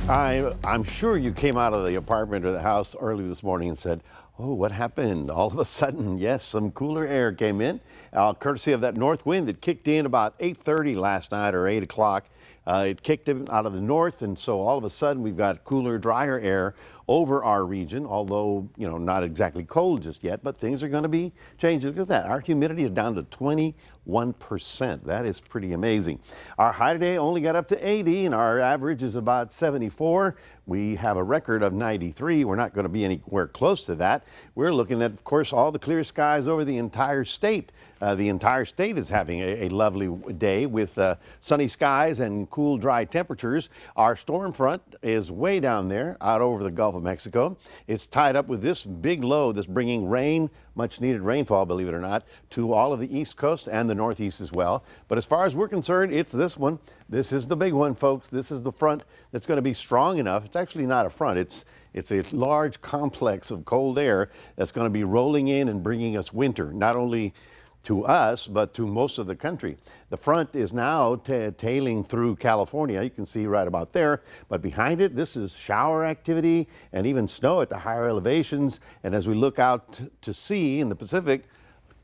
I'm sure you came out of the apartment or the house early this morning and said, "Oh, what happened?" All of a sudden, yes, some cooler air came in, courtesy of that north wind that kicked in about 8:30 last night or 8 o'clock. It kicked in out of the north, and so all of a sudden we've got cooler, drier air over our region, although, not exactly cold just yet, but things are going to be changing. Look at that. Our humidity is down to 21%. That is pretty amazing. Our high today only got up to 80, and our average is about 74. We have a record of 93. We're not going to be anywhere close to that. We're looking at, of course, all the clear skies over the entire state. The entire state is having a lovely day with sunny skies and cool, dry temperatures. Our storm front is way down there out over the Gulf of Mexico. It's tied up with this big low that's bringing rain, much needed rainfall, believe it or not, to all of the East Coast and the Northeast as well. But as far as we're concerned, it's this one. This is the big one, folks. This is the front that's going to be strong enough. It's actually not a front. It's a large complex of cold air that's going to be rolling in and bringing us winter, not only to us, but to most of the country. The front is now tailing through California. You can see right about there, but behind it, this is shower activity and even snow at the higher elevations. And as we look out to sea in the Pacific,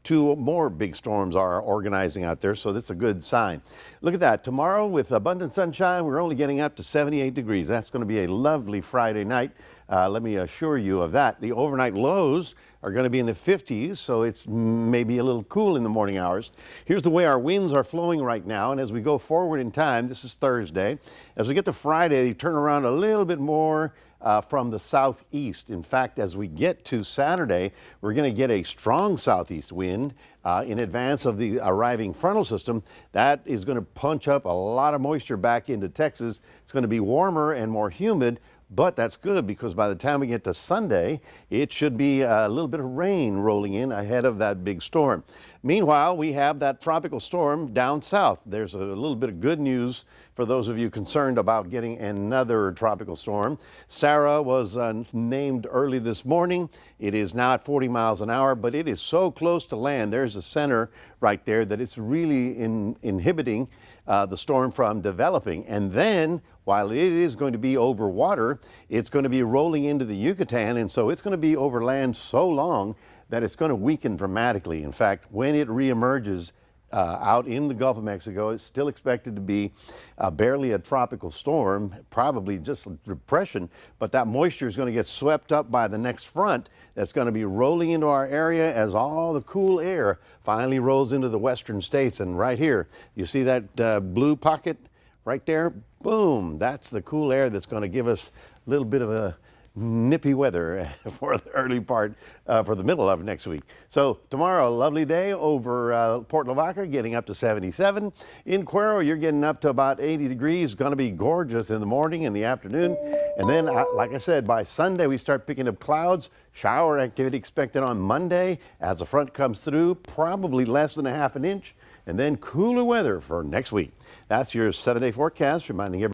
two more big storms are organizing out there, so that's a good sign. Look at that. Tomorrow, with abundant sunshine, we're only getting up to 78 degrees. That's going to be a lovely Friday night. Let me assure you of that. The overnight lows are going to be in the 50s, so it's maybe a little cool in the morning hours. Here's the way our winds are flowing right now, and as we go forward in time, this is Thursday. As we get to Friday, they turn around a little bit more from the southeast. In fact, as we get to Saturday, we're going to get a strong southeast wind in advance of the arriving frontal system. That is going to punch up a lot of moisture back into Texas. It's going to be warmer and more humid, but that's good because by the time we get to Sunday, it should be a little bit of rain rolling in ahead of that big storm. Meanwhile, we have that tropical storm down south. There's a little bit of good news for those of you concerned about getting another tropical storm. Sarah was named early this morning. It is now at 40 miles an hour, but it is so close to land. There's a center right there that it's really inhibiting the storm from developing. And then, while it is going to be over water, it's going to be rolling into the Yucatan, and so it's going to be over land so long that it's going to weaken dramatically. In fact, when it reemerges out in the Gulf of Mexico, it's still expected to be barely a tropical storm, probably just a depression, but that moisture is going to get swept up by the next front that's going to be rolling into our area as all the cool air finally rolls into the western states. And right here, you see that blue pocket right there? Boom, that's the cool air that's going to give us a little bit of a nippy weather for the early part, for the middle of next week. So tomorrow, a lovely day over Port Lavaca, getting up to 77. In Cuero, you're getting up to about 80 degrees. Going to be gorgeous in the morning and the afternoon. And then, like I said, by Sunday, we start picking up clouds. Shower activity expected on Monday as the front comes through, probably less than a half an inch. And then cooler weather for next week. That's your 7-day forecast, reminding everybody